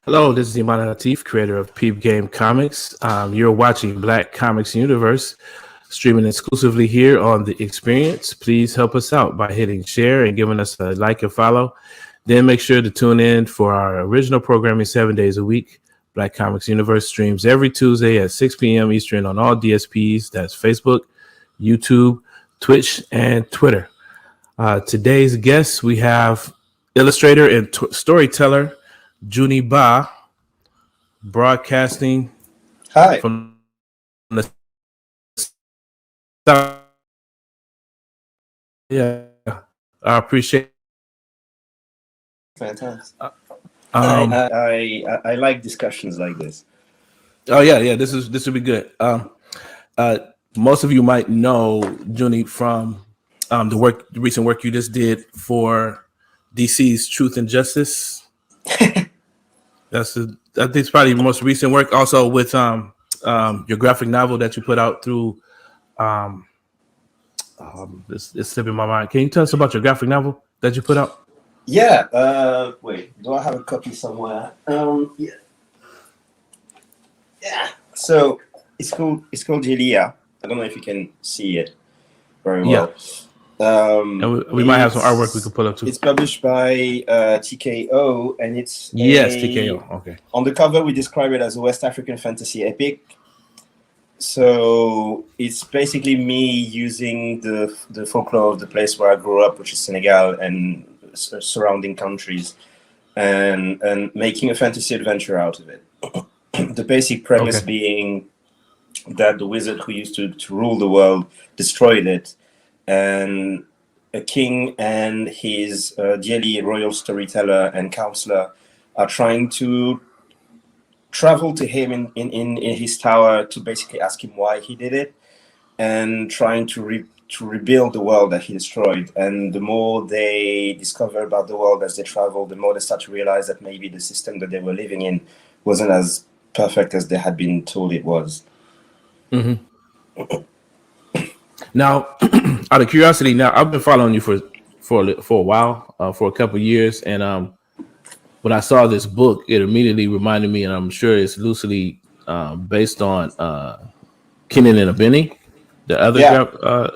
Hello, this is Imani, creator of Peep Game Comics. You're watching Black Comics Universe, streaming exclusively here on The Experience. Please help us out by hitting share and giving us a like and follow. Then make sure to tune in for our original programming 7 days a week. Black Comics Universe streams every Tuesday at 6 p.m. Eastern on all DSPs. That's Facebook, YouTube, Twitch, and Twitter. Today's guests, we have illustrator and storyteller Juni Ba, broadcasting Hi. from the South. Yeah, I appreciate. Fantastic. I like discussions like this. Oh yeah. This will be good. Most of you might know Juni from the recent work you just did for DC's Truth and Justice. I think it's probably your most recent work. Also with your graphic novel that you put out through. It's slipping my mind. Can you tell us about your graphic novel that you put out? Yeah. Wait, do I have a copy somewhere? Yeah. So it's called Jelia. I don't know if you can see it very well. And we might have some artwork we could pull up too. It's published by TKO, and it's TKO. Okay. On the cover, we describe it as a West African fantasy epic. So it's basically me using the folklore of the place where I grew up, which is Senegal, and surrounding countries, and making a fantasy adventure out of it. The basic premise being that the wizard who used to rule the world destroyed it, and a king and his daily royal storyteller and counselor are trying to travel to him in his tower to basically ask him why he did it, and trying to rebuild the world that he destroyed. And the more they discover about the world as they travel, the more they start to realize that maybe the system that they were living in wasn't as perfect as they had been told it was. Mm-hmm. Now, out of curiosity, now I've been following you for a while, for a couple of years, and when I saw this book, it immediately reminded me, and I'm sure it's loosely based on Kenan and Abeni, the other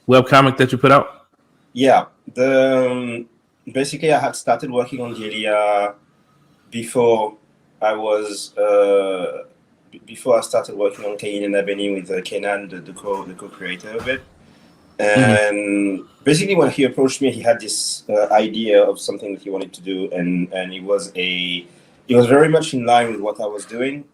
web comic that you put out. Yeah, basically I had started working on Jelia before I started working on Kenan and Abeni with Kenan, the co-creator of it. And basically, when he approached me, he had this idea of something that he wanted to do, and it was very much in line with what I was doing.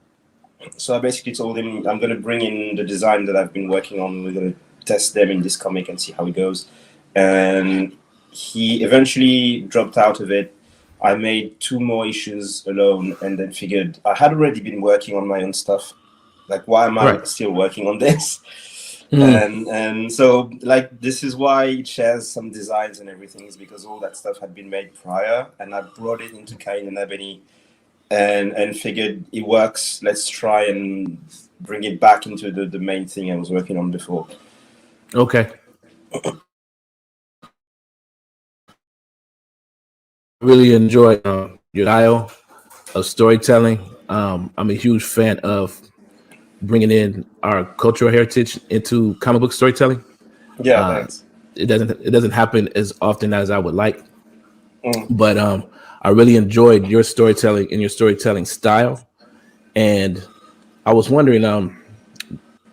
So I basically told him, I'm going to bring in the design that I've been working on. We're going to test them in this comic and see how it goes. And he eventually dropped out of it. I made 2 more issues alone, and then figured I had already been working on my own stuff. Like, why am I still working on this? And so, like, this is why it shares some designs and everything, is because all that stuff had been made prior, and I brought it into Kain and Ebony and figured it works. Let's try and bring it back into the main thing I was working on before. Okay. Really enjoy your style of storytelling. I'm a huge fan of bringing in our cultural heritage into comic book storytelling. Yeah, thanks. It doesn't happen as often as I would like, but I really enjoyed your storytelling and your storytelling style. And I was wondering,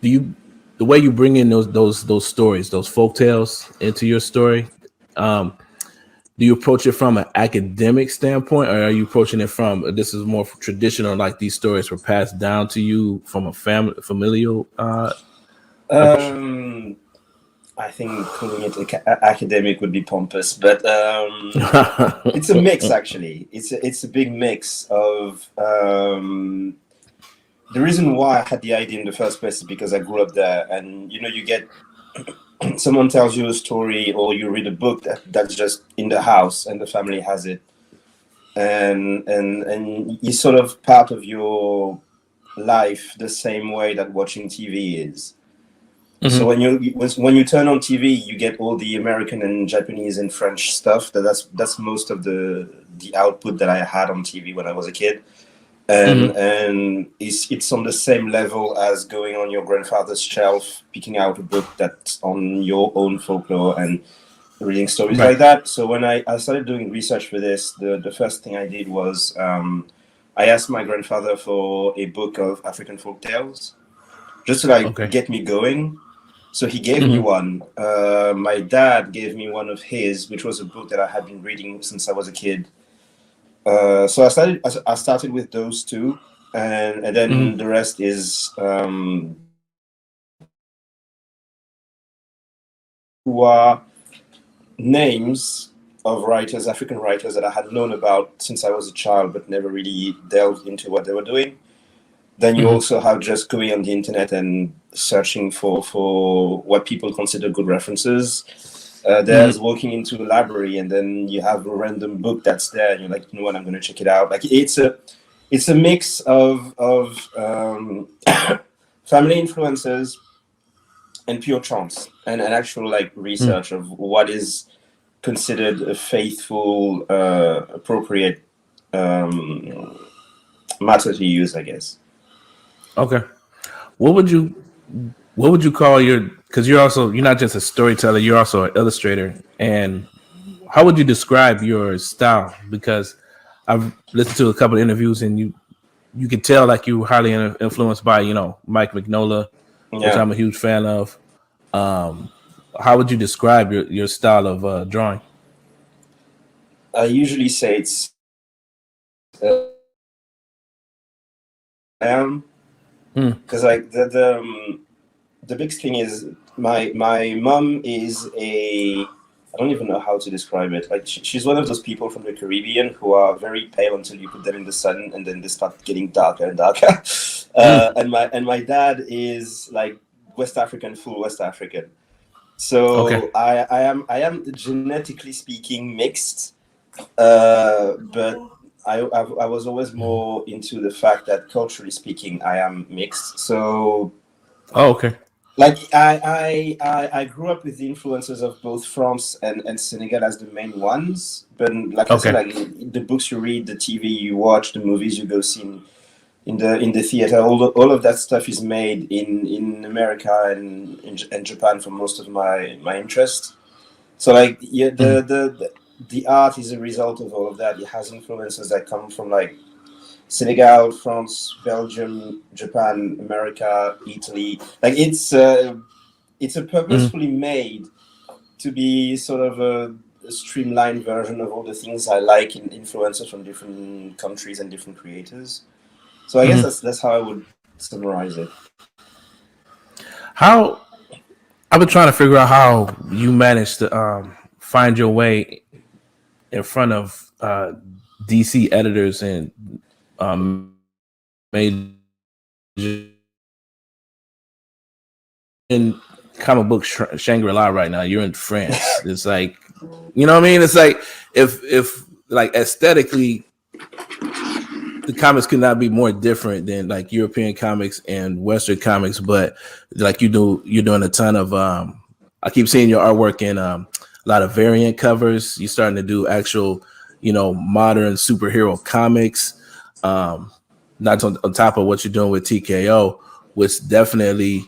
the way you bring in those stories, those folk tales into your story, do you approach it from an academic standpoint, or are you approaching it from this is more traditional, like these stories were passed down to you from a familial? I think calling it academic would be pompous, but it's a mix. Actually, it's a big mix of. The reason why I had the idea in the first place is because I grew up there, and you get someone tells you a story or you read a book that's just in the house and the family has it, and it's sort of part of your life the same way that watching TV is. So when you turn on TV, you get all the American and Japanese and French stuff. That's most of the output that I had on TV when I was a kid, and it's on the same level as going on your grandfather's shelf, picking out a book that's on your own folklore and reading stories like that. So when I started doing research for this, the first thing I did was I asked my grandfather for a book of African folk tales, just to like get me going. So he gave me one. My dad gave me one of his, which was a book that I had been reading since I was a kid. So I started with those two, and then the rest is who are names of writers, African writers that I had known about since I was a child, but never really delved into what they were doing. Then you also have just going on the internet and searching for what people consider good references. There's walking into a library and then you have a random book that's there and you're like, you know what, I'm going to check it out. Like it's a mix of family influences and pure chance and actual like research of what is considered a faithful, appropriate matter to use, I guess. Okay. What would you call your, because you're not just a storyteller, you're also an illustrator. And how would you describe your style? Because I've listened to a couple of interviews and you can tell like you were highly influenced by, Mike Mignola, which I'm a huge fan of. How would you describe your style of drawing? I usually say it's because like the big thing is my mom is I don't even know how to describe it. Like she's one of those people from the Caribbean who are very pale until you put them in the sun, and then they start getting darker and darker. And my dad is like West African, full West African. So I am genetically speaking mixed, but I was always more into the fact that culturally speaking I am mixed. So like I grew up with the influences of both France and Senegal as the main ones. But like I said, like the books you read, the TV you watch, the movies you go see in the theater, all of that stuff is made in America and in Japan for most of my interest. So like the art is a result of all of that. It has influences that come from like Senegal, France, Belgium, Japan, America, Italy. Like it's a purposefully made to be sort of a streamlined version of all the things I like in influences from different countries and different creators. So I guess that's how I would summarize it. How I've been trying to figure out how you managed to find your way in front of DC editors and major in comic book Shangri-La right now. You're in France. It's like, you know what I mean? It's like if like aesthetically the comics could not be more different than like European comics and Western comics, but like you're doing a ton of I keep seeing your artwork in a lot of variant covers. You're starting to do actual, modern superhero comics. Not on top of what you're doing with TKO, which definitely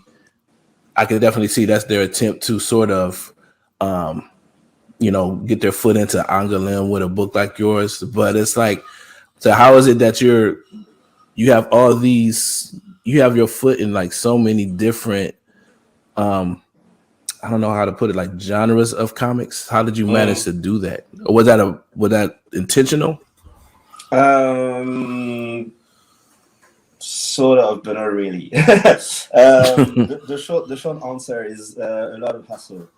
I can definitely see that's their attempt to sort of get their foot into Angoulême with a book like yours. But it's like, so how is it that you have all these, you have your foot in like so many different I don't know how to put it, like genres of comics? How did you manage to do that? Or was that intentional? Sort of, but not really. The short answer is a lot of hustle.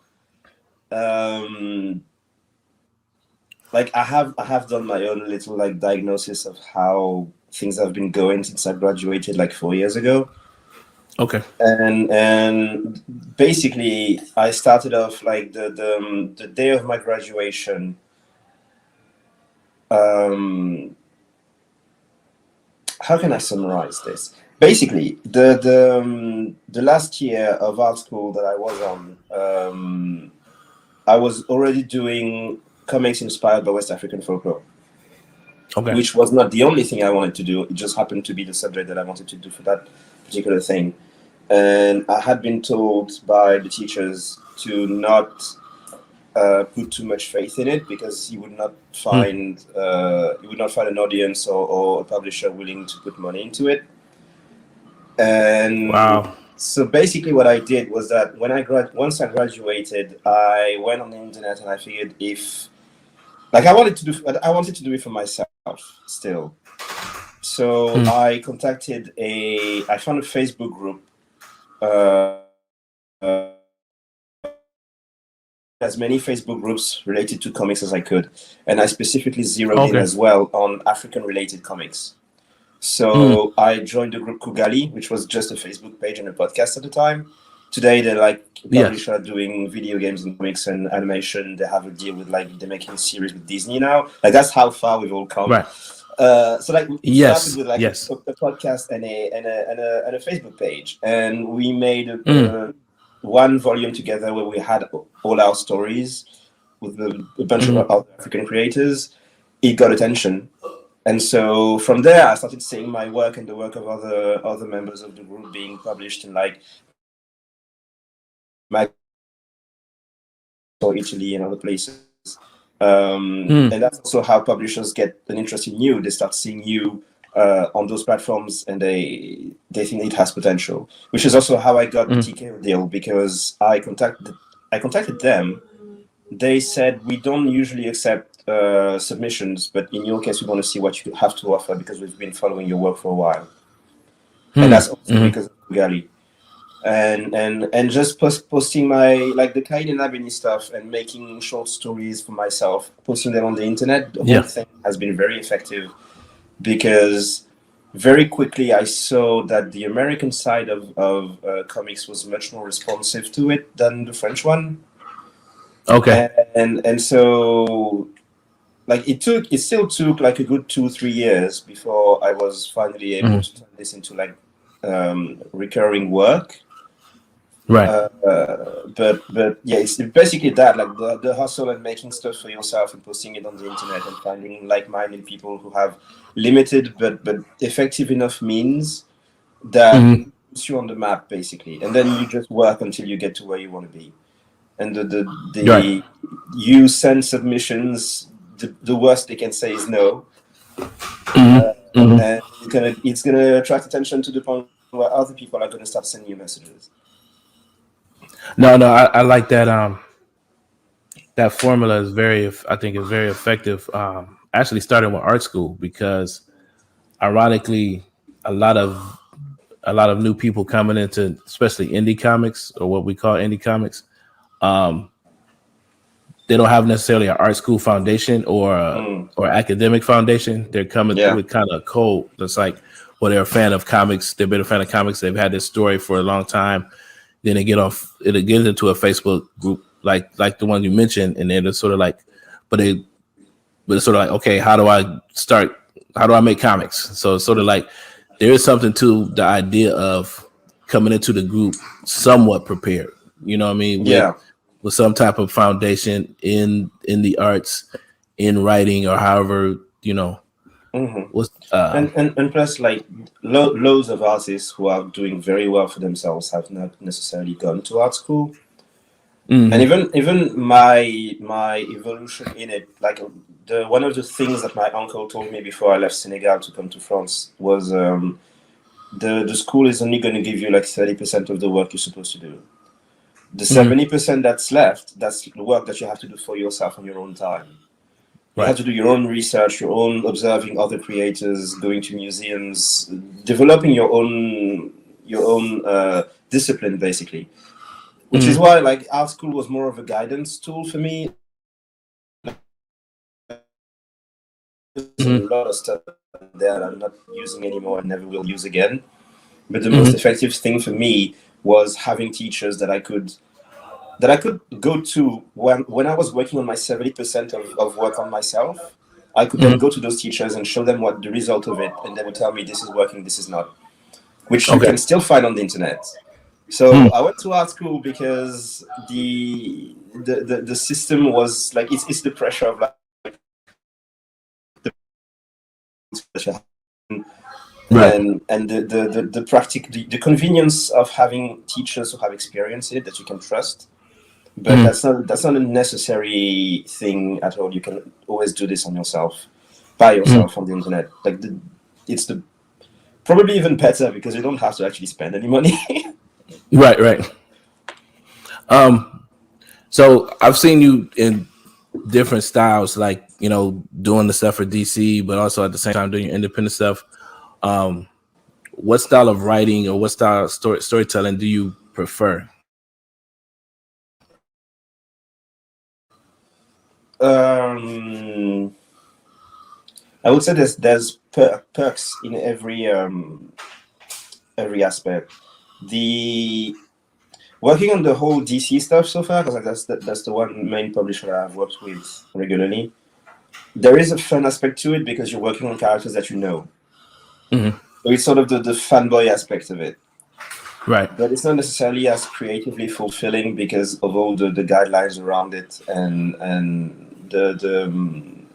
Like I have done my own little like diagnosis of how things have been going since I graduated like 4 years ago. Okay. And basically I started off like the day of my graduation. Um, how can I summarize this? Basically, the last year of art school that I was on, I was already doing comics inspired by West African folklore, Okay. which was not the only thing I wanted to do. It just happened to be the subject that I wanted to do for that particular thing. And I had been told by the teachers to not put too much faith in it, because you would not find an audience or a publisher willing to put money into it. And Wow. so basically what I did was that once I graduated, I went on the internet and I figured, if like I wanted to do it for myself still. So Mm. I found a Facebook group, uh, as many Facebook groups related to comics as I could, and I specifically zeroed in Okay. as well on African related comics. Mm. So I joined the group Kugali, which was just a Facebook page and a podcast at the time. Today they're like a Yes. publisher doing video games and comics and animation. They have a deal with, like, they're making a series with Disney now. Like, that's how far we've all come. Right. So like we started Yes. with like Yes. a podcast and a Facebook page, and we made Mm. one volume together where we had all our stories with a bunch of Mm. other African creators. It got attention, and so from there I started seeing my work and the work of other members of the group being published in like or Italy and other places. Mm. And that's also how publishers get an interest in you. They start seeing you on those platforms, and they think it has potential. Which is also how I got the Mm. TKO deal, because I contacted them. They said, we don't usually accept submissions, but in your case, we want to see what you have to offer, because we've been following your work for a while. And Mm. that's also Mm. because of Gali. And just posting my, like, the Kain and Abini stuff and making short stories for myself, posting them on the internet. The whole Yeah. thing has been very effective, because very quickly I saw that the American side of comics was much more responsive to it than the French one. Okay. And so, like, it still took like a good 2-3 years before I was finally able Mm. to turn this into like recurring work. Right. But yeah, it's basically that, like the hustle and making stuff for yourself and posting it on the internet and finding like-minded people who have limited but effective enough means that Mm. puts you on the map, basically. And then you just work until you get to where you want to be. And Right. you send submissions, the worst they can say is no. Mm. Mm. And it's gonna attract attention to the point where other people are gonna start sending you messages. No, no, I like that. That formula is I think, is very effective. Actually, starting with art school, because ironically, a lot of a lot of new people coming into, especially indie comics, or what we call indie comics. Um, they don't have necessarily an art school foundation or academic foundation. They're coming Yeah. with kind of cold. That's like, well, they're a fan of comics. They've been a fan of comics. They've had this story for a long time. Then they get off. It gets into a Facebook group like the one you mentioned, and they're just sort of like, but they, but it's sort of like, okay, how do I start? How do I make comics? So it's sort of like there is something to the idea of coming into the group somewhat prepared. You know what I mean? Yeah. With some type of foundation in the arts, in writing, or however, Mm-hmm. what's And plus, like, loads of artists who are doing very well for themselves have not necessarily gone to art school. And mm-hmm. even my evolution in it, like, the one of the things that my uncle told me before I left Senegal to come to France was, the school is only going to give you like 30% of the work you're supposed to do. The Mm-hmm. 70% that's left, that's the work that you have to do for yourself on your own time. You have Right. to do your own research, your own observing other creators, going to museums, developing your own discipline, basically. Which is Mm-hmm. why, like, art school was more of a guidance tool for me. There's a Mm-hmm. lot of stuff there that I'm not using anymore and never will use again. But the most effective thing for me was having teachers that I could go to when I was working on my 70% of work on myself. I could then go to those teachers and show them what the result of it, and they would tell me this is working, this is not, which you Okay. can still find on the internet. So I went to art school because the system was like it's the pressure of like Right. and the practical the convenience of having teachers who have experience in it that you can trust. But that's not a necessary thing at all. You can always do this on yourself, by yourself on the internet. Like it's the probably even better because you don't have to actually spend any money. Right. Right. So I've seen you in different styles, like doing the stuff for DC, but also at the same time doing your independent stuff. What style of writing or what style of storytelling do you prefer? I would say there's perks in every aspect. The working on the whole DC stuff so far, because that's the one main publisher I've worked with regularly. There is a fun aspect to it because you're working on characters that you know. So it's sort of the fanboy aspect of it. Right. But it's not necessarily as creatively fulfilling because of all the guidelines around it and the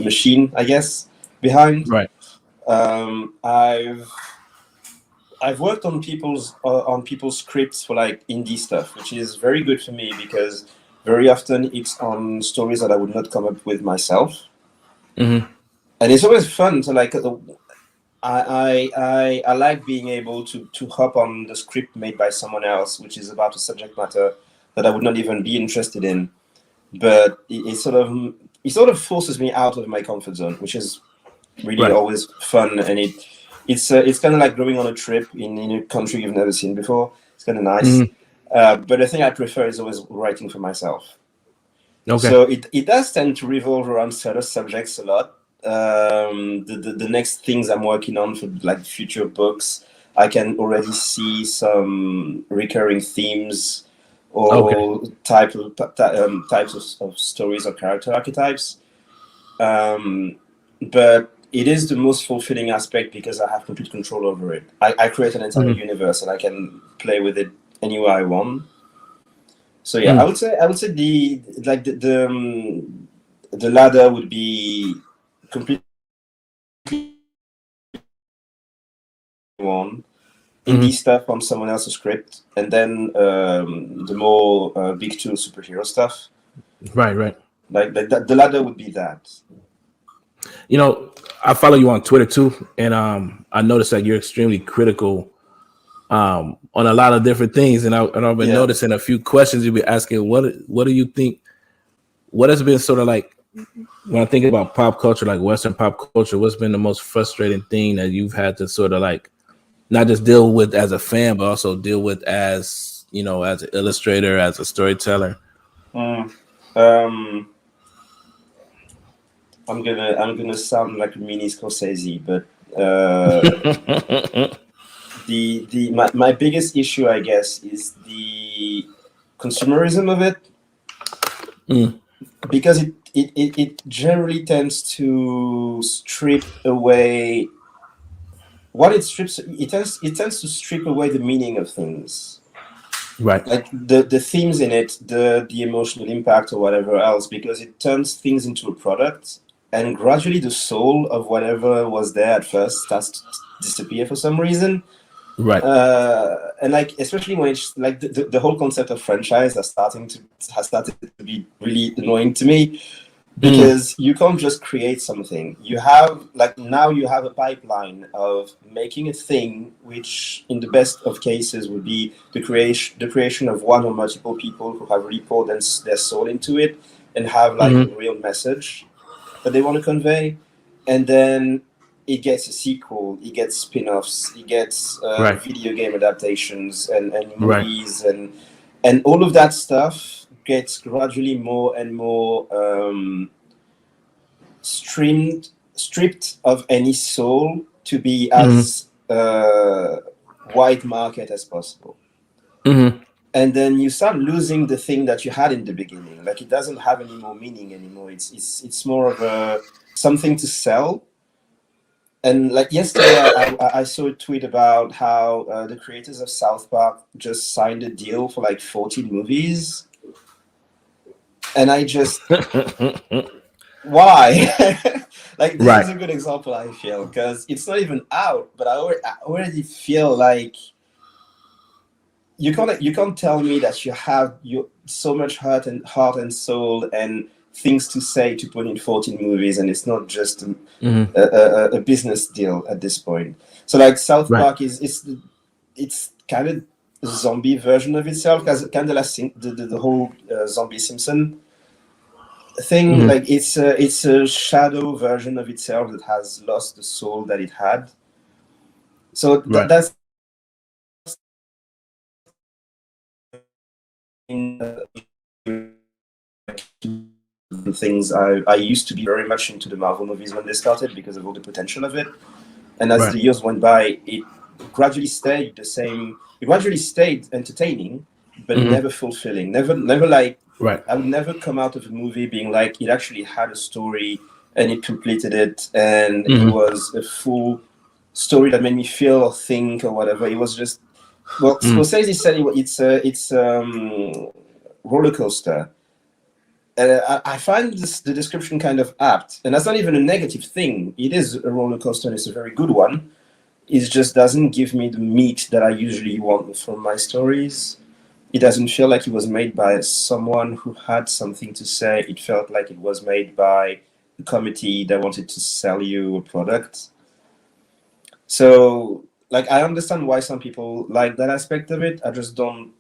machine, I guess, behind. Right. I've worked on people's scripts for like indie stuff, which is very good for me because very often it's on stories that I would not come up with myself, and it's always fun to like. I like being able to hop on the script made by someone else, which is about a subject matter that I would not even be interested in, but it sort of forces me out of my comfort zone, which is really always fun, and it's kind of like going on a trip in a country you've never seen before. It's kind of nice, but the thing I prefer is always writing for myself. Okay. So it does tend to revolve around certain subjects a lot. The next things I'm working on for like future books, I can already see some recurring themes or types of stories or character archetypes. But it is the most fulfilling aspect because I have complete control over it. I create an entire universe and I can play with it anywhere I want. So yeah, I would say the ladder would be completely one indie stuff on someone else's script, and then the more big two superhero stuff. Right. Like the ladder would be that. I follow you on Twitter too, and I noticed that you're extremely critical on a lot of different things, and I've been noticing a few questions you've been asking. What do you think? What has been sort of like when I think about pop culture, like Western pop culture? What's been the most frustrating thing that you've had to sort of like not just deal with as a fan, but also deal with as as an illustrator, as a storyteller? I'm gonna sound like a mini Scorsese, but my biggest issue, I guess, is the consumerism of it, because it generally tends to strip away what it strips. It tends to strip away the meaning of things. Right. Like the themes in it, the emotional impact or whatever else, because it turns things into a product, and gradually the soul of whatever was there at first starts to disappear for some reason. Right. And like especially when it's like the whole concept of franchise has started to be really annoying to me, because you can't just create something. You have now you have a pipeline of making a thing, which in the best of cases would be the creation of one or multiple people who have really poured their soul into it and have like a real message that they want to convey, and then it gets a sequel, it gets spin-offs, it gets video game adaptations and movies, and all of that stuff gets gradually more and more stripped of any soul to be as white market as possible. Mm-hmm. And then you start losing the thing that you had in the beginning. Like it doesn't have any more meaning anymore. It's more of a something to sell. And like yesterday, I saw a tweet about how the creators of South Park just signed a deal for like 14 movies, and I just why? Like this is Right. a good example I feel because it's not even out, but I already feel like you can't tell me that you have so much heart and soul and things to say to put in 14 movies and it's not just Mm-hmm. a business deal at this point. So like South Right. Park it's kind of a zombie version of itself, kind of like the whole zombie Simpson thing. Mm-hmm. Like it's a shadow version of itself that has lost the soul that it had. So Right. that's things I used to be very much into the Marvel movies when they started because of all the potential of it. And as Right. the years went by, it gradually stayed the same. It gradually stayed entertaining, but Mm-hmm. never fulfilling. Never like Right. I would never come out of a movie being like it actually had a story and it completed it and it Mm-hmm. was a full story that made me feel or think or whatever. It was just Mm-hmm. Scorsese said it's roller coaster. I find the description kind of apt, and that's not even a negative thing. It is a roller coaster, and it's a very good one. It just doesn't give me the meat that I usually want from my stories. It doesn't feel like it was made by someone who had something to say. It felt like it was made by a committee that wanted to sell you a product. So, like, I understand why some people like that aspect of it. I just don't.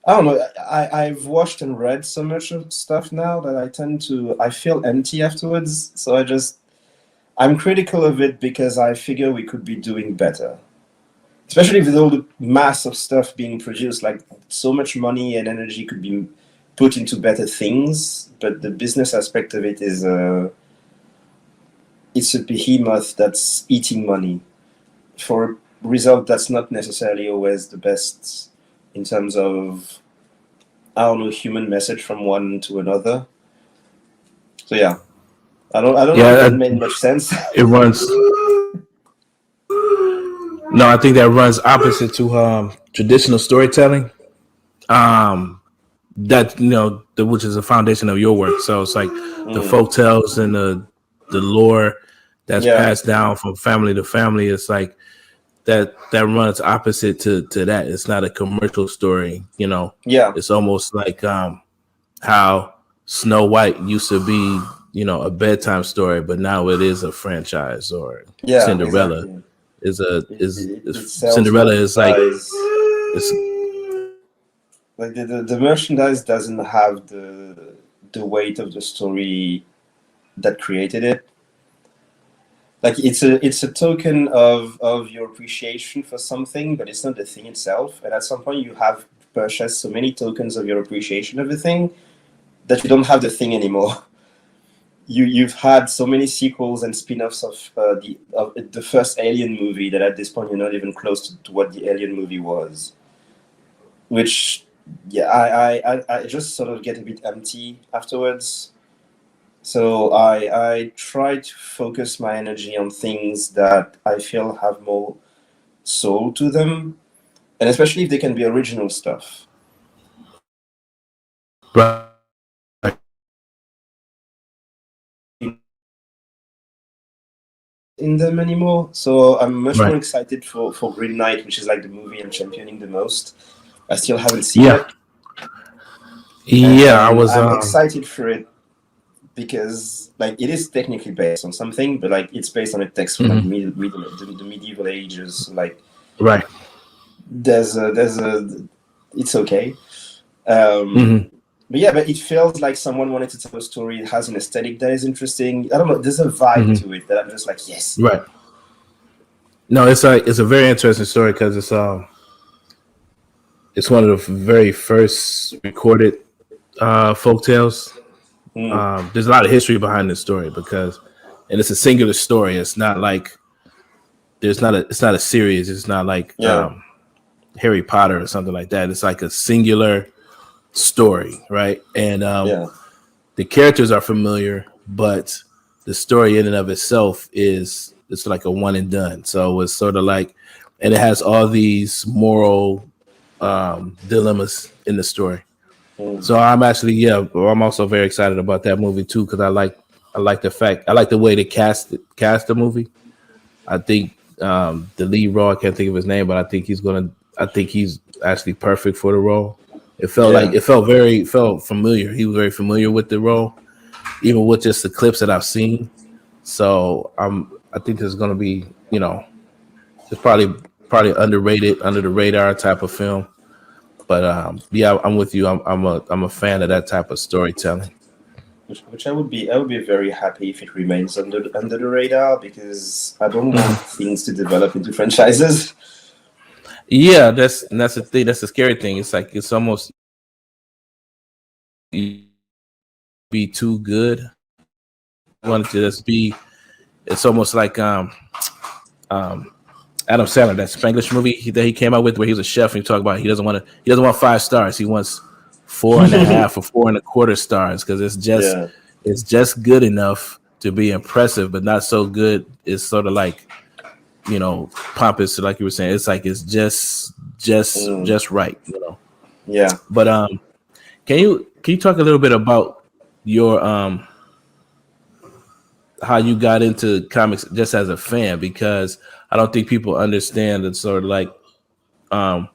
I don't know. I've watched and read so much of stuff now that I feel empty afterwards. So I'm critical of it because I figure we could be doing better, especially with all the mass of stuff being produced. Like so much money and energy could be put into better things, but the business aspect of it is it's a behemoth that's eating money for a result that's not necessarily always the best in terms of I don't know human message from one to another. So yeah, I don't know if Yeah. that made much sense. It runs. No, I think that runs opposite to traditional storytelling. Um, that which is the foundation of your work. So it's like the Mm, folk tales and the lore that's yeah, passed down from family to family. It's like that runs opposite to that. It's not a commercial story. yeah, It's almost like how Snow White used to be, a bedtime story, but now it is a franchise. Or yeah, Cinderella exactly. is a It is sells Cinderella is like merchandise. it's Like the merchandise doesn't have the weight of the story that created it. Like it's a token of your appreciation for something, but it's not the thing itself. And at some point, you have purchased so many tokens of your appreciation of the thing that you don't have the thing anymore. You've had so many sequels and spin-offs of the first Alien movie that at this point you're not even close to what the Alien movie was. Which yeah, I just sort of get a bit empty afterwards. So I try to focus my energy on things that I feel have more soul to them, and especially if they can be original stuff. right. In them anymore. So I'm much more Right. excited for Green Knight, which is like the movie I'm championing the most. I still haven't seen Yeah. it, Yeah. I and was I'm excited for it because like it is technically based on something, but like it's based on a text from like mhm. the medieval ages. So, like Right. there's a it's okay. Um, Hmm. but yeah, but it feels like someone wanted to tell a story. It has an aesthetic that is interesting. I don't know. There's a vibe Hmm. to it that I'm just like, yes. Right. No, it's a very interesting story because it's one of the very first recorded folk tales. Mm, There's a lot of history behind this story and it's a singular story. It's not like it's not a series. It's not like Yeah, Harry Potter or something like that. It's like a singular story, right? And yeah. the characters are familiar, but the story in and of itself is it's like a one and done. So it's sort of like, and it has all these moral dilemmas in the story. Mm. So I'm actually, yeah, I'm also very excited about that movie too because I like the fact I like the way they cast the movie. I think the lead role, I can't think of his name, but I think he's actually perfect for the role. Yeah. It felt familiar. He was very familiar with the role, even with just the clips that I've seen. So I think there's gonna be, it's probably underrated, under the radar type of film. But yeah, I'm with you. I'm a fan of that type of storytelling. Which I would be very happy if it remains under the radar because I don't want things to develop into franchises. Yeah, that's the thing. That's the scary thing. It's like it's almost be too good. Want it to just be. It's almost like um Adam Sandler, that Spanglish movie that he came out with, where he was a chef and he talked about he doesn't want 5 stars. He wants 4.5 or 4.25 stars because Yeah. it's just good enough to be impressive, but not so good. It's sort of like pompous, like you were saying. It's like it's Mm. just right. Yeah. But can you talk a little bit about your how you got into comics just as a fan? Because I don't think people understand that sort of like I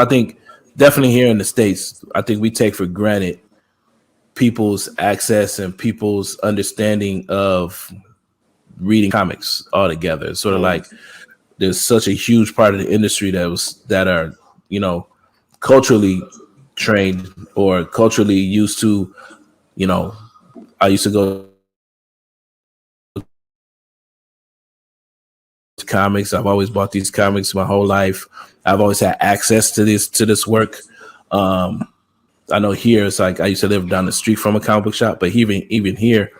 think definitely here in the States, I think we take for granted people's access and people's understanding of reading comics altogether. It's sort of Mm. like there's such a huge part of the industry that are, you know, culturally trained or culturally used to, you know, I used to go to comics. I've always bought these comics my whole life. I've always had access to this work. Um, I know here it's like I used to live down the street from a comic book shop, but even here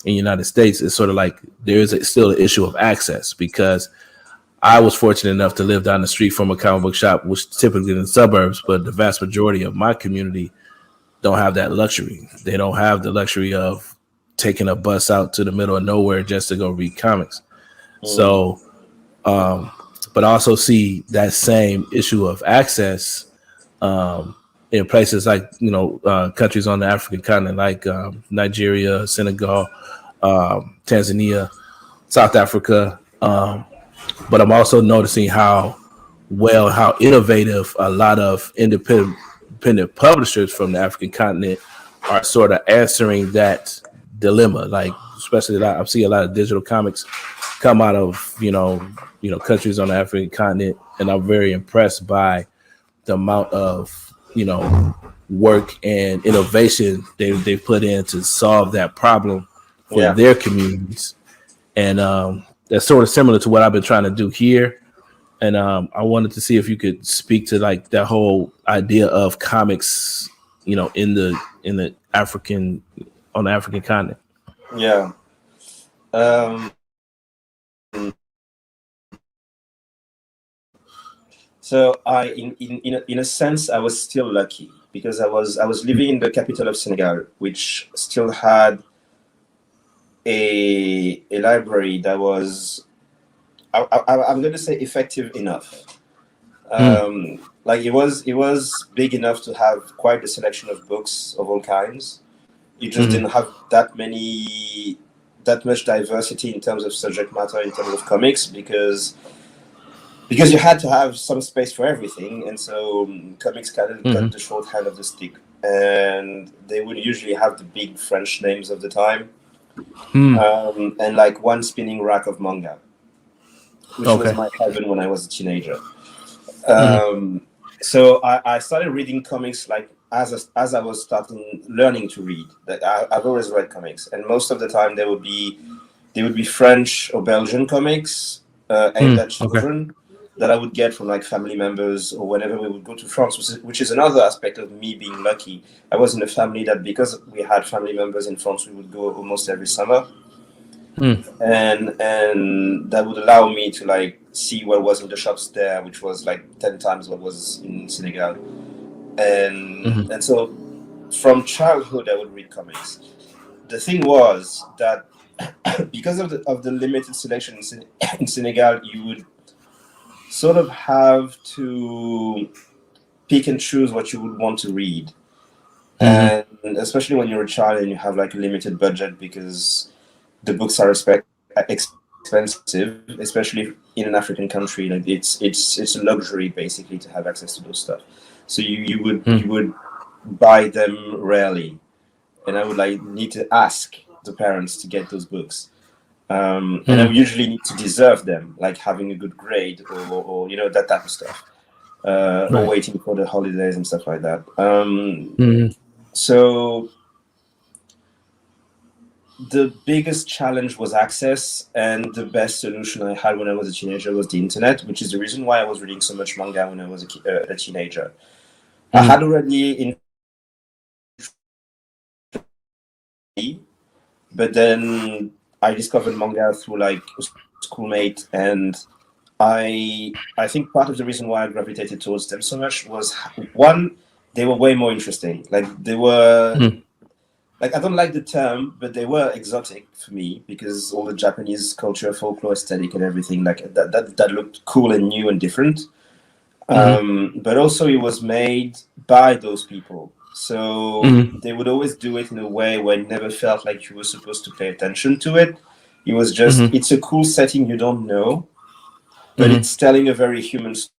in the United States, it's sort of like there is still an issue of access because I was fortunate enough to live down the street from a comic book shop, which typically in the suburbs, but the vast majority of my community don't have that luxury. They don't have the luxury of taking a bus out to the middle of nowhere just to go read comics. Mm. So, but I also see that same issue of access in places like countries on the African continent, like Nigeria, Senegal, Tanzania, South Africa. But I'm also noticing how innovative a lot of independent publishers from the African continent are sort of answering that dilemma. Like especially I see a lot of digital comics come out of countries on the African continent, and I'm very impressed by the amount of work and innovation they put in to solve that problem for Yeah. their communities. And that's sort of similar to what I've been trying to do here. And I wanted to see if you could speak to like that whole idea of comics, in the African on the African continent. Yeah. Um, so in a sense, I was still lucky because I was living in the capital of Senegal, which still had a library that was I'm going to say effective enough. Mm, Like it was big enough to have quite a selection of books of all kinds. You just mm, didn't have that much diversity in terms of subject matter in terms of comics because you had to have some space for everything, and so comics kind of got mm, the short hand of the stick, and they would usually have the big French names of the time, mm. and like one spinning rack of manga, which was Okay. my heaven when I was a teenager. Mm, Um, so I started reading comics like as I was starting learning to read. Like I've always read comics, and most of the time they would be French or Belgian comics aimed at okay. children that I would get from like family members or whenever we would go to France, which is another aspect of me being lucky. I was in a family that because we had family members in France, we would go almost every summer. and that would allow me to like see what was in the shops there, which was like 10 times what was in Senegal. And so from childhood I would read comics. The thing was that because of the limited selection in Senegal, you would sort of have to pick and choose what you would want to read. And especially when you're a child and you have like a limited budget, because the books are expensive, especially in an African country. Like it's a luxury basically to have access to those stuff. So you would buy them rarely, and I would like need to ask the parents to get those books. And I would usually need to deserve them, like having a good grade or that type of stuff, or waiting for the holidays and stuff like that. So the biggest challenge was access, and the best solution I had when I was a teenager was the internet, which is the reason why I was reading so much manga when I was a teenager. I had already but then I discovered manga through like a schoolmate, and I think part of the reason why I gravitated towards them so much was, one, they were way more interesting. Like they were like, I don't like the term, but they were exotic for me because all the Japanese culture, folklore, aesthetic, and everything like that looked cool and new and different. But also it was made by those people, so they would always do it in a way where it never felt like you were supposed to pay attention to it. It was just it's a cool setting you don't know, but it's telling a very human story.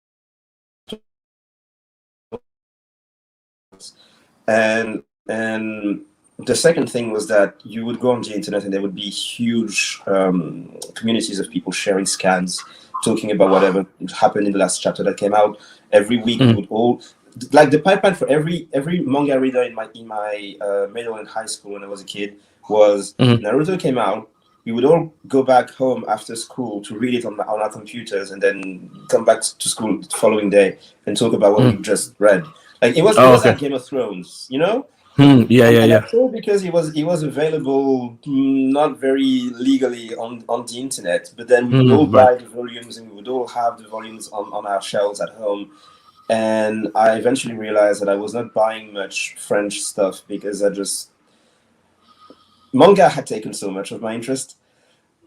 And the second thing was that you would go on the internet and there would be huge communities of people sharing scans, talking about whatever happened in the last chapter that came out. Every week we would all, like, the pipeline for every manga reader in my middle and high school when I was a kid was Naruto came out. We would all go back home after school to read it on our computers, and then come back to school the following day and talk about what we just read. Like it was like Game of Thrones, you know? That's all because it was available not very legally on the internet, but then we would all buy the volumes, and we would all have the volumes on our shelves at home. And I eventually realized that I was not buying much French stuff because manga had taken so much of my interest,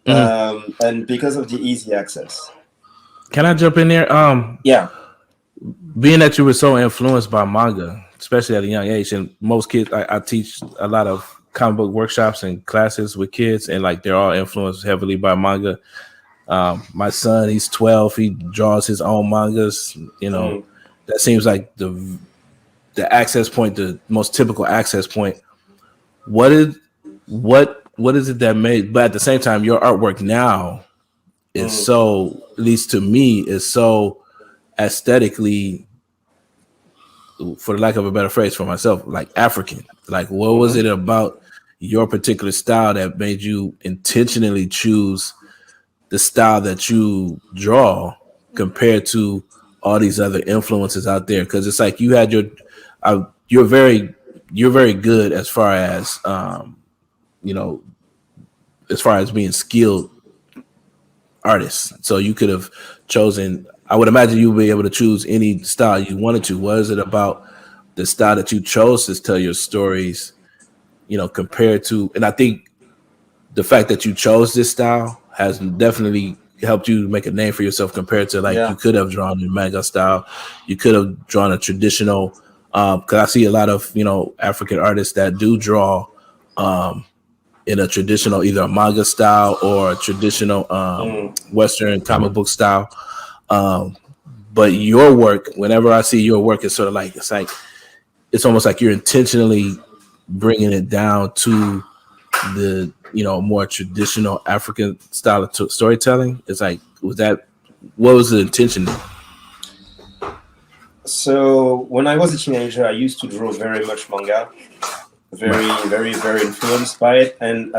and because of the easy access. Can I jump in there? Yeah. Being that you were so influenced by manga, especially at a young age, and most kids, I teach a lot of comic book workshops and classes with kids, and like they're all influenced heavily by manga. My son, he's 12. He draws his own mangas. That seems like the access point, the most typical access point. What is it that made? But at the same time, your artwork now is so, at least to me, is so aesthetically, for lack of a better phrase for myself, like African. Like, what was it about your particular style that made you intentionally choose the style that you draw compared to all these other influences out there? Because it's like you had you're very good as far as as far as being skilled artists. So you could have chosen, I would imagine you would be able to choose any style you wanted to. What is it about the style that you chose to tell your stories, compared to, and I think the fact that you chose this style has definitely helped you make a name for yourself compared to you could have drawn a manga style. You could have drawn a traditional, because I see a lot of, African artists that do draw in a traditional, either a manga style or a traditional Western comic book style. But your work, whenever I see your work, it's sort of like, it's almost like you're intentionally bringing it down to the, more traditional African style of storytelling. It's like, what was the intention? So when I was a teenager, I used to draw very much manga, very, very, very influenced by it. And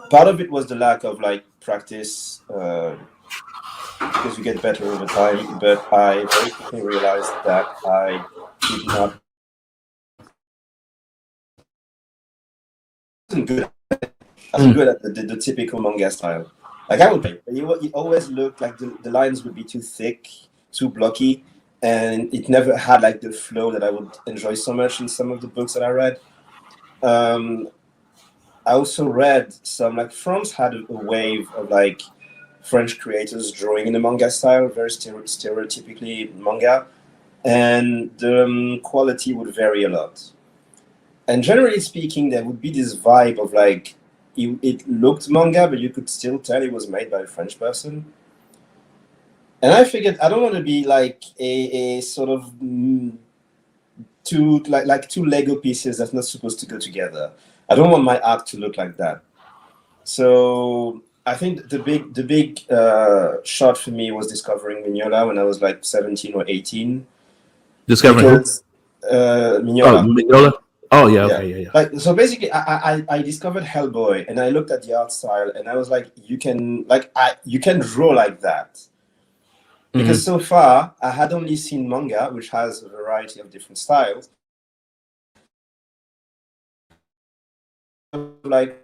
part of it was the lack of practice, because you get better over time. But I very quickly realized that I did not wasn't good. as good as the typical manga style. Like I would play, but it always looked like the lines would be too thick, too blocky, and it never had like the flow that I would enjoy so much in some of the books that I read. Um, I also read some, like France had a wave of like French creators drawing in the manga style, very stereotypically manga, and the quality would vary a lot. And generally speaking, there would be this vibe of like it looked manga, but you could still tell it was made by a French person. And I figured I don't want to be like a sort of two Lego pieces that's not supposed to go together. I don't want my art to look like that. So I think the big shot for me was discovering Mignola when I was like 17 or 18. Discovering because Mignola. Oh, Mignola. Oh yeah, okay, yeah. Like so, basically, I discovered Hellboy, and I looked at the art style, and I was like, you can draw like that. Because so far, I had only seen manga, which has a variety of different styles. Like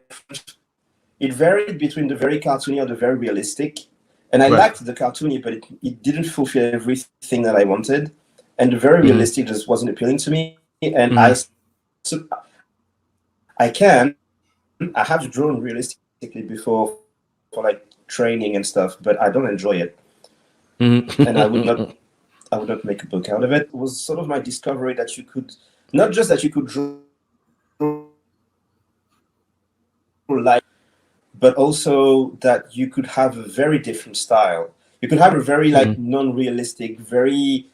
it varied between the very cartoony or the very realistic, and I liked the cartoony, but it didn't fulfill everything that I wanted, and the very realistic just wasn't appealing to me. And I have drawn realistically before for like training and stuff, but I don't enjoy it, and I would not make a book out of it. It was sort of my discovery that you could not just that you could draw like, but also that you could have a very different style. You could have a very like non-realistic, very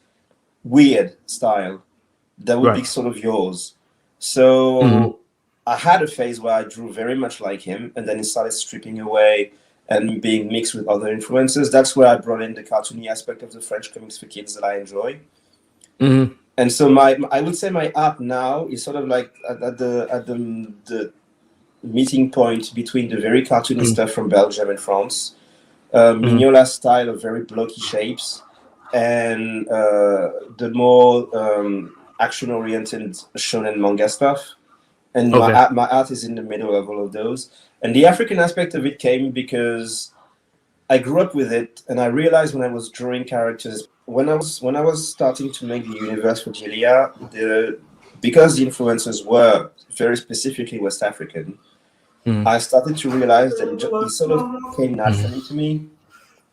weird style that would be sort of yours. So I had a phase where I drew very much like him, and then it started stripping away and being mixed with other influences. That's where I brought in the cartoony aspect of the French comics for kids that I enjoy. And so I would say my art now is sort of like at the meeting point between the very cartoony stuff from Belgium and France, Mignola's style of very blocky shapes, and the more action-oriented shonen manga stuff. And my art is in the middle of all of those. And the African aspect of it came because I grew up with it, and I realized when I was drawing characters, when I was starting to make the universe for Gilia, because the influences were very specifically West African, I started to realize that it sort of came naturally to me.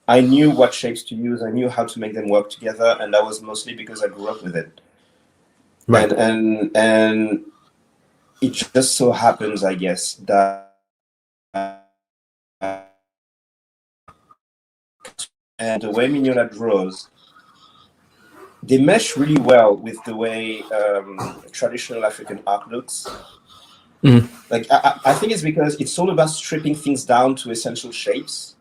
I knew what shapes to use. I knew how to make them work together, and that was mostly because I grew up with it. Right. And it just so happens, I guess, that and the way Mignola draws, they mesh really well with the way traditional African art looks. Like I think it's because it's all about stripping things down to essential shapes.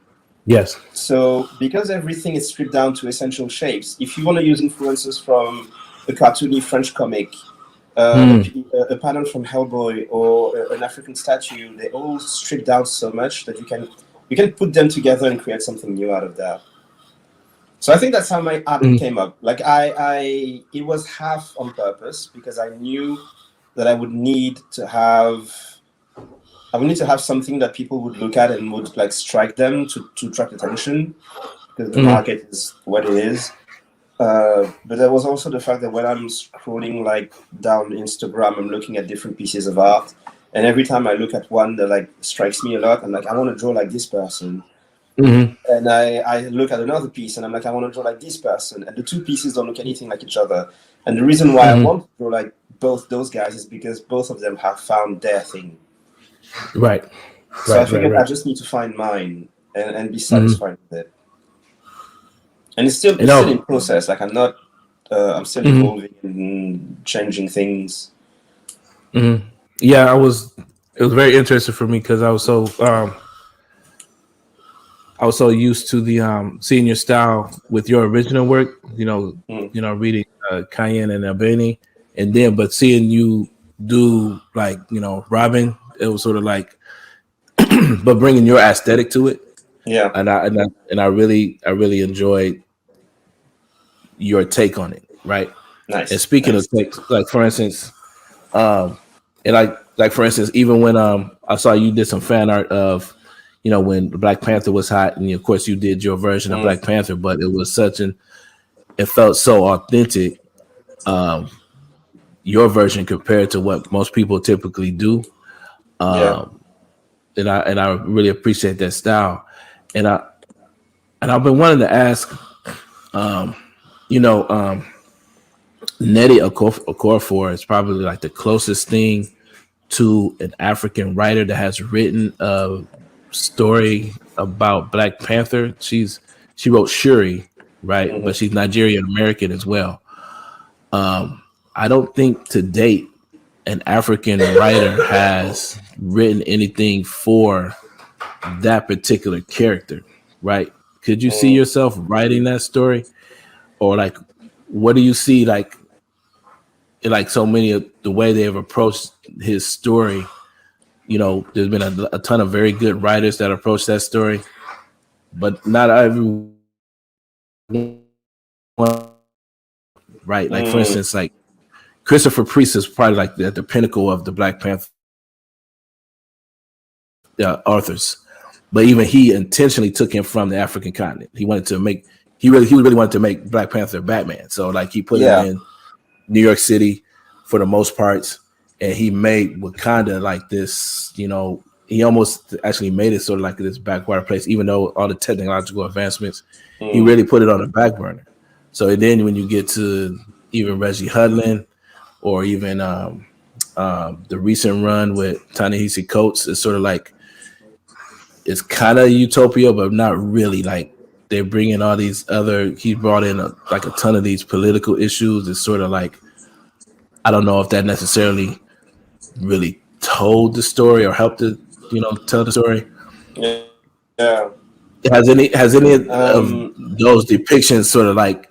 Yes. So because everything is stripped down to essential shapes, if you want to use influences from a cartoony French comic, a pattern from Hellboy, or an African statue, they all strip down so much that you can put them together and create something new out of that. So I think that's how my art came up. Like it was half on purpose because I knew that I would need to have something that people would look at and would like strike them to attract attention, because the market is what it is. But there was also the fact that when I'm scrolling like down Instagram, I'm looking at different pieces of art, and every time I look at one that like strikes me a lot, I'm like, I want to draw like this person. And I look at another piece and I'm like, I want to draw like this person, and the two pieces don't look anything like each other. And the reason why I want to draw like both those guys is because both of them have found their thing. Right. So I figured I just need to find mine and be satisfied with it. And it's still in process. Like I'm still evolving and changing things. Yeah, it was very interesting for me because I was so used to the seeing your style with your original work, reading Cayenne and Albany, and then but seeing you do like Robin, it was sort of like but bringing your aesthetic to it. Yeah. And I really enjoyed your take on it, right? Nice. And speaking of takes, like for instance, And like for instance, even when I saw you did some fan art of, when Black Panther was hot, and of course you did your version of Mm, Black Panther, but it was it felt so authentic. Your version compared to what most people typically do, yeah. and I really appreciate that style. And I've been wanting to ask, you know, um, Nnedi Okorafor is probably like the closest thing to an African writer that has written a story about Black Panther. She wrote Shuri, right? But Hmm. she's Nigerian American as well. I don't think to date an African writer has written anything for that particular character, right? Could you see Mm, yourself writing that story, or like, what do you see like so many of the way they have approached his story? There's been a ton of very good writers that approach that story, but not everyone, right? Like for mm, instance, like Christopher Priest is probably like the pinnacle of the Black Panther authors, but even he intentionally took him from the African continent. He really wanted to make Black Panther Batman. So like he put him yeah. in New York City for the most parts, and he made Wakanda like this. He almost actually made it sort of like this backwater place, even though all the technological advancements, he Mm, really put it on the back burner. So then when you get to even Reggie Hudlin, or even the recent run with Ta-Nehisi Coates, it's sort of like it's kind of utopia, but not really. Like they're bringing all these other. He brought in like a ton of these political issues. It's sort of like, I don't know if that necessarily really told the story or helped to tell the story. yeah. Has any of Um, those depictions sort of like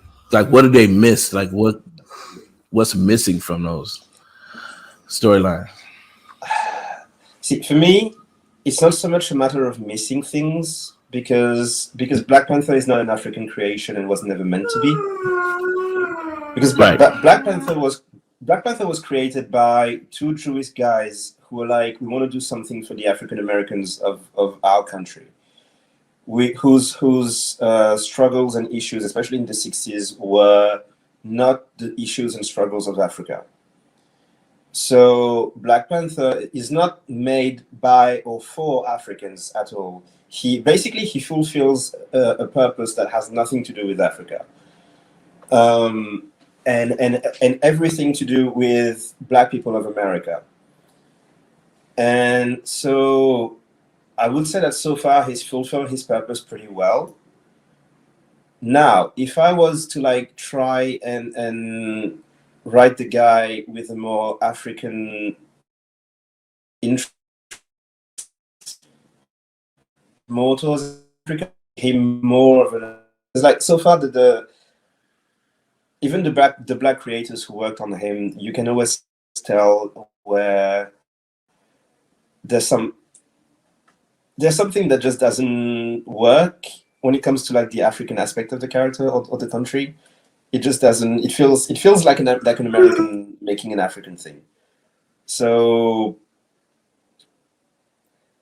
what did they miss? Like what's missing from those storylines? See, for me, it's not so much a matter of missing things because Black Panther is not an African creation and was never meant to be. Because Right. Black Panther was created by two Jewish guys who were like, we want to do something for the African Americans of our country, whose struggles and issues, especially in the 60s, were not the issues and struggles of Africa. So Black Panther is not made by or for Africans at all. He fulfills a purpose that has nothing to do with Africa, um, and everything to do with Black people of America. And so I would say that so far he's fulfilled his purpose pretty well. Now, if I was to like try and write the guy with a more African interest more towards Africa, him more of an. It's like so far the even the black creators who worked on him, you can always tell where there's some there's something that just doesn't work when it comes to like the African aspect of the character or the country. It just doesn't. It feels like an American making an African thing. So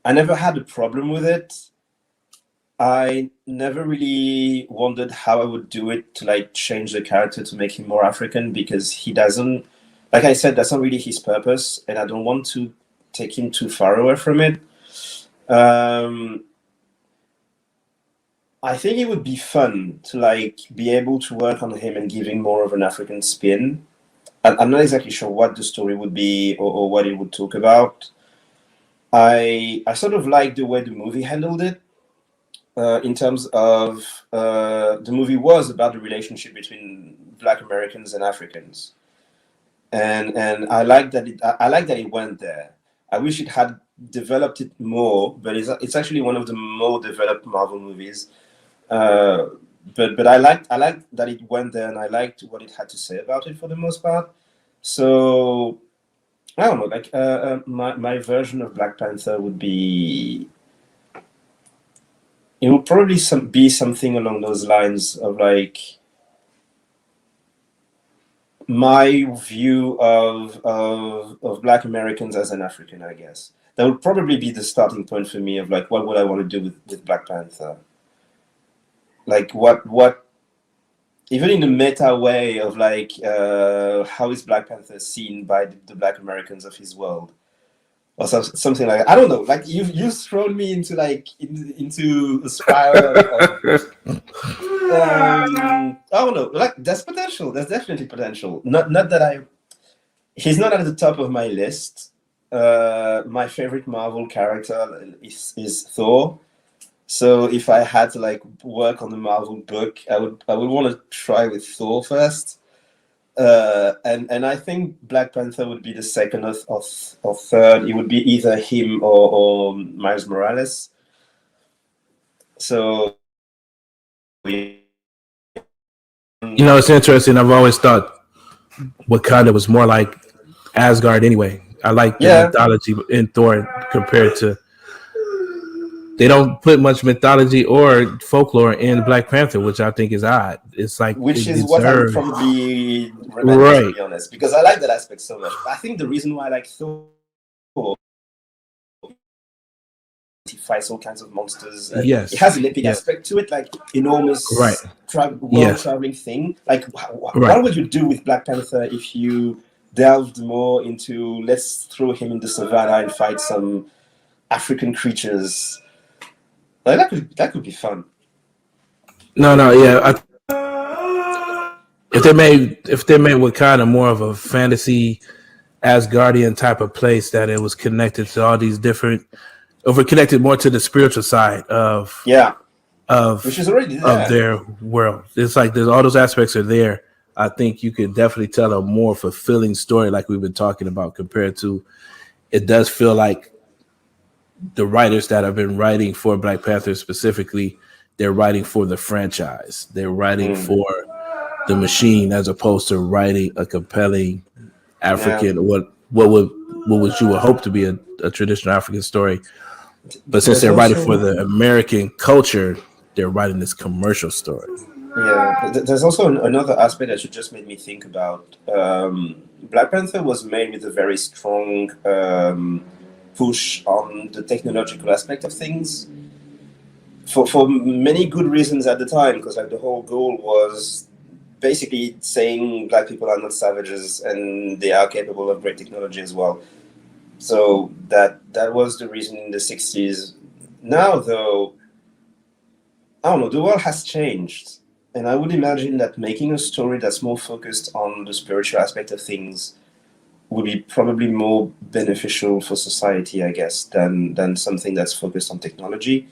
I never had a problem with it. I never really wondered how I would do it to like change the character to make him more African because he doesn't, like I said, that's not really his purpose, and I don't want to take him too far away from it. Um, I think it would be fun to like be able to work on him and give him more of an African spin. I'm not exactly sure what the story would be or what it would talk about. I sort of like the way the movie handled it in terms of the movie was about the relationship between Black Americans and Africans, and I like that it went there. I wish it had developed it more, but it's actually one of the more developed Marvel movies. Uh, but I like that it went there, and I liked what it had to say about it for the most part. So I don't know, like my version of Black Panther would be it would probably be something along those lines of like my view of Black Americans as an African, I guess. That would probably be the starting point for me of like what would I want to do with Black Panther? Like what even in the meta way of like how is Black Panther seen by the Black Americans of his world? Or something like that. I don't know. Like you've thrown me into like into a spiral I don't know. Like there's potential. There's definitely potential. Not that he's not at the top of my list. My favorite Marvel character is Thor. So if I had to like work on the Marvel book, I would want to try with Thor first. And I think Black Panther would be the second or third. It would be either him or Miles Morales. So You know, it's interesting. I've always thought Wakanda was more like Asgard anyway. I like the yeah, mythology in Thor compared to they don't put much mythology or folklore in Black Panther, which I think is odd. It's like which it is what I would deserves probably remember, to right. be honest, because I like that aspect so much. I think the reason why I like Thor, he fights all kinds of monsters. It Yes. has an epic Yes. aspect to it, like Right. enormous world Yes. traveling thing. Like, Right. what would you do with Black Panther if you delved more into let's throw him in the savannah and fight some African creatures? Like that could be fun. No, no, yeah. If they made Wakanda more of a fantasy Asgardian type of place, that it was connected to all these different, over connected more to the spiritual side Yeah, of which is already of there. their world. It's like there's all those aspects are there. I think you could definitely tell a more fulfilling story, like we've been talking about, compared to it does feel like the writers that have been writing for Black Panther specifically, they're writing for the franchise. They're writing Mm, for the machine as opposed to writing a compelling yeah, African what you would hope to be a traditional African story. But since there's they're writing for also the American culture, they're writing this commercial story. yeah, there's also another aspect that you just made me think about. Black Panther was made with a very strong push on the technological aspect of things for many good reasons at the time, because like the whole goal was basically saying black people are not savages and they are capable of great technology as well. So that was the reason in the 60s. Now though, I don't know, the world has changed. And I would imagine that making a story that's more focused on the spiritual aspect of things would be probably more beneficial for society, I guess, than something that's focused on technology.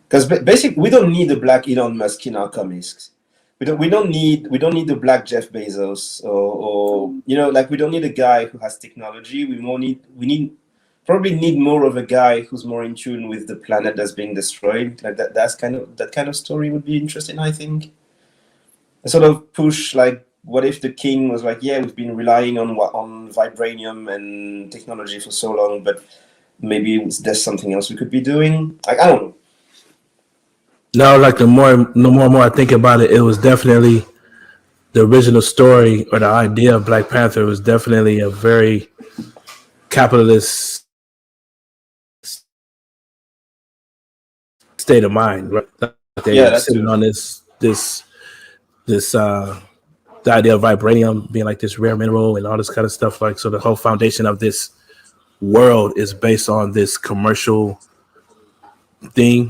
Because basically, we don't need a black Elon Musk in our comics. We don't need the black Jeff Bezos or like we don't need a guy who has technology. We probably need more of a guy who's more in tune with the planet that's being destroyed. Like that kind of story would be interesting, I think. A sort of push, like what if the king was like, yeah, we've been relying on vibranium and technology for so long, but maybe there's something else we could be doing. Like I don't know. No, like the more I think about it, it was definitely the original story or the idea of Black Panther was definitely a very capitalist state of mind. Right? They Yeah, were that sitting too. on this the idea of vibranium being like this rare mineral and all this kind of stuff. Like, so the whole foundation of this world is based on this commercial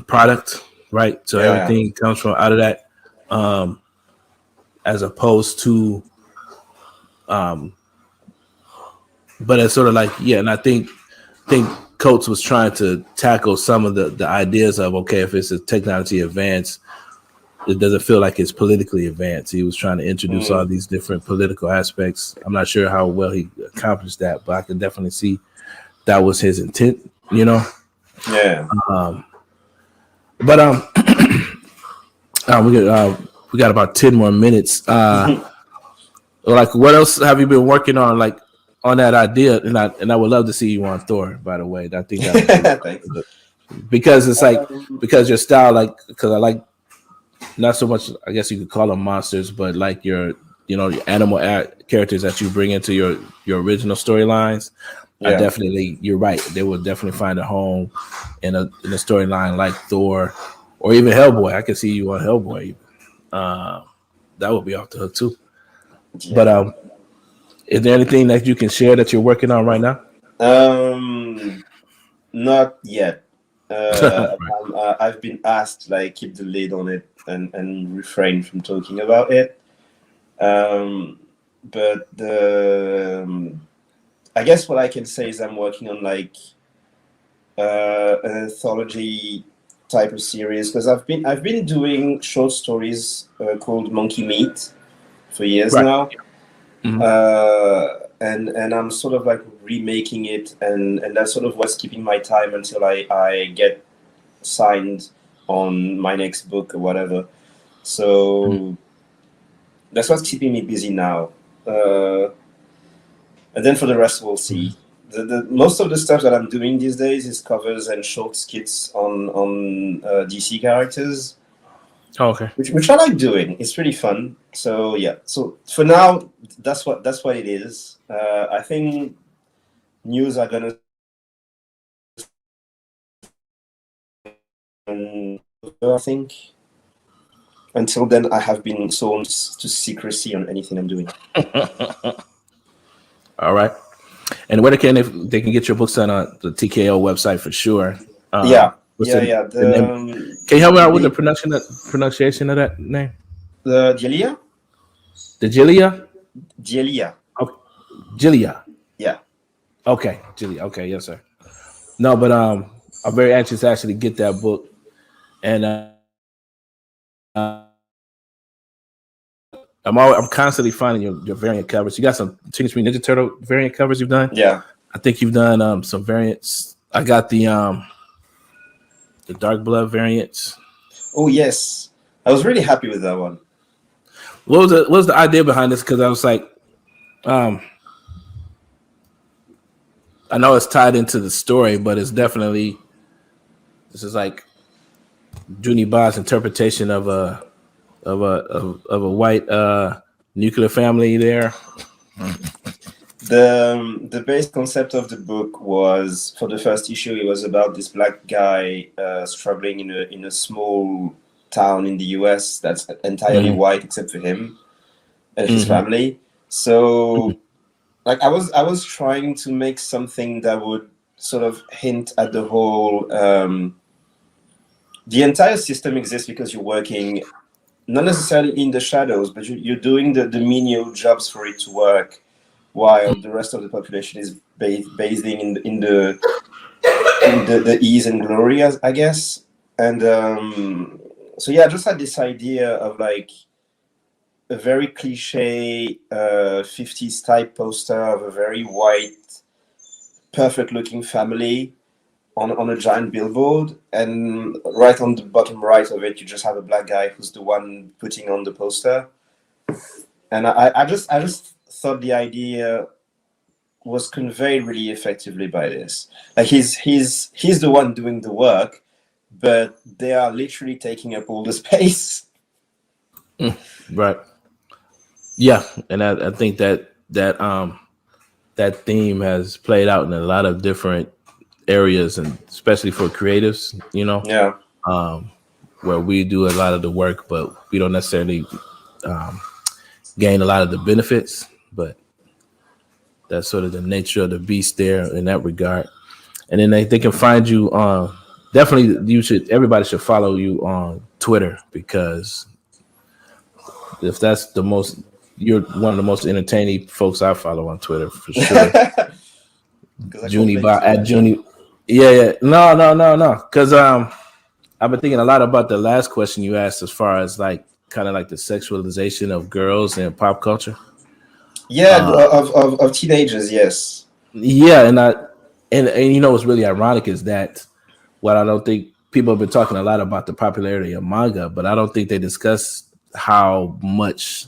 product, right? So Yeah, everything comes from out of that, um, as opposed to, um, but it's sort of like, yeah. And I think Coates was trying to tackle some of the ideas of, okay, if it's a technology advance, it doesn't feel like it's politically advanced. He was trying to introduce all mm, these different political aspects. I'm not sure how well he accomplished that, but I can definitely see that was his intent, you know. yeah. Um, but we got about 10 more minutes. Like, what else have you been working on? Like on that idea, and I would love to see you on Thor. By the way, I think that would be Thanks. because it's like Um, because your style, like because I like not so much. I guess you could call them monsters, but like your animal characters that you bring into your original storylines, I Yeah. definitely, you're right. They will definitely find a home in a storyline like Thor or even Hellboy. I could see you on Hellboy. Even. That would be off the hook too. But Yeah. is there anything that you can share that you're working on right now? Not yet. Right. I've been asked like keep the lid on it and refrain from talking about it. Um, but I guess what I can say is I'm working on like an anthology type of series because I've been doing short stories called Monkey Meat for years Right. now. Mhm. And I'm sort of like remaking it, and that's sort of what's keeping my time until I get signed on my next book or whatever. So that's what's keeping me busy now. Uh, and then for the rest, we'll see. The most of the stuff that I'm doing these days is covers and short skits on DC characters, Oh, okay. which I like doing. It's really fun. So yeah. So for now, that's what it is. I think news are gonna. I think until then, I have been sworn to secrecy on anything I'm doing. All right. And where can they can get your books on the TKO website for sure. Yeah, What's yeah, yeah. the name? Can you help me out with the pronunciation of that name? The Delia, The Gilia? Delia. Okay. Gilia. Yeah. Okay. Gilia. Okay. Yes, sir. No, but I'm very anxious to actually get that book. And I'm constantly finding your variant covers. You got some Teenage Mutant Ninja Turtle variant covers you've done. Yeah. I think you've done some variants. I got the Dark Blood variants. Oh yes, I was really happy with that one. What was the idea behind this? Because I was like, um, I know it's tied into the story, but it's definitely this is like Juni Ba's interpretation of a white nuclear family there. The base concept of the book was for the first issue. It was about this black guy struggling in a small town in the U.S. that's entirely white except for him and his family. So, like, I was trying to make something that would sort of hint at the whole. The entire system exists because you're working not necessarily in the shadows, but you're doing the menial jobs for it to work, while the rest of the population is bathing in the ease and glory, I guess. And so yeah, I just had this idea of like a very cliche 50s type poster of a very white, perfect looking family on a giant billboard, and right on the bottom right of it, you just have a black guy who's the one putting on the poster. And I just thought the idea was conveyed really effectively by this. Like he's the one doing the work, but they are literally taking up all the space. Right. Yeah, and I think that theme has played out in a lot of different areas, and especially for creatives, Yeah, where we do a lot of the work, but we don't necessarily gain a lot of the benefits. But that's sort of the nature of the beast there in that regard. And then they can find you on. Definitely, everybody should follow you on Twitter, because if that's the most, you're one of the most entertaining folks I follow on Twitter for sure. Juni Ba at Juni. Yeah, yeah. No. Because I've been thinking a lot about the last question you asked, as far as like kind of like the sexualization of girls in pop culture. yeah, of teenagers, yes. Yeah, and what's really ironic is that what I don't think people have been talking a lot about the popularity of manga, but I don't think they discuss how much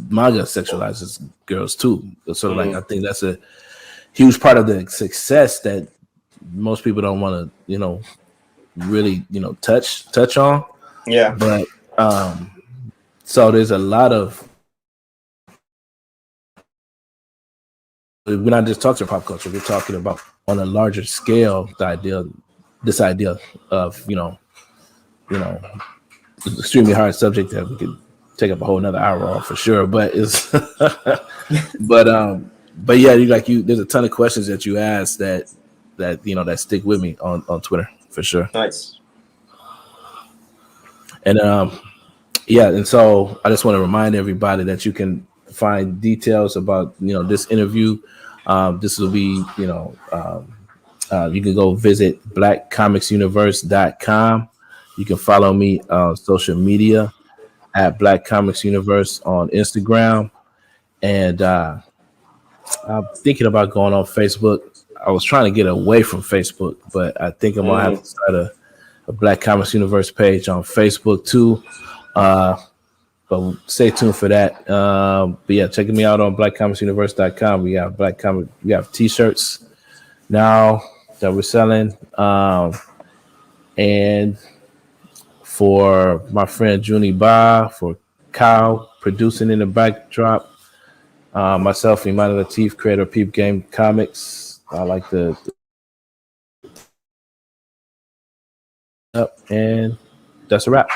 manga sexualizes girls too. So like I think that's a huge part of the success that most people don't want to, really, touch on. Yeah. But so there's a lot of we're not just talking pop culture. We're talking about on a larger scale this idea of extremely hard subject that we could take up a whole another hour on for sure. But it's but yeah, there's a ton of questions that you asked that stick with me on Twitter for sure. Nice. And yeah, and so I just want to remind everybody that you can find details about this interview. This will be you can go visit blackcomicsuniverse.com. You can follow me on social media at Black Comics Universe on Instagram, and I'm thinking about going on Facebook. I was trying to get away from Facebook, but I think I'm gonna have to start a Black Comics Universe page on Facebook too. But stay tuned for that. But yeah, check me out on blackcomicsuniverse.com. We have t-shirts now that we're selling. And for my friend Juni Ba, for Kyle producing in the backdrop, myself, Imani Latif, creator of Peep Game Comics. I like the and that's a wrap.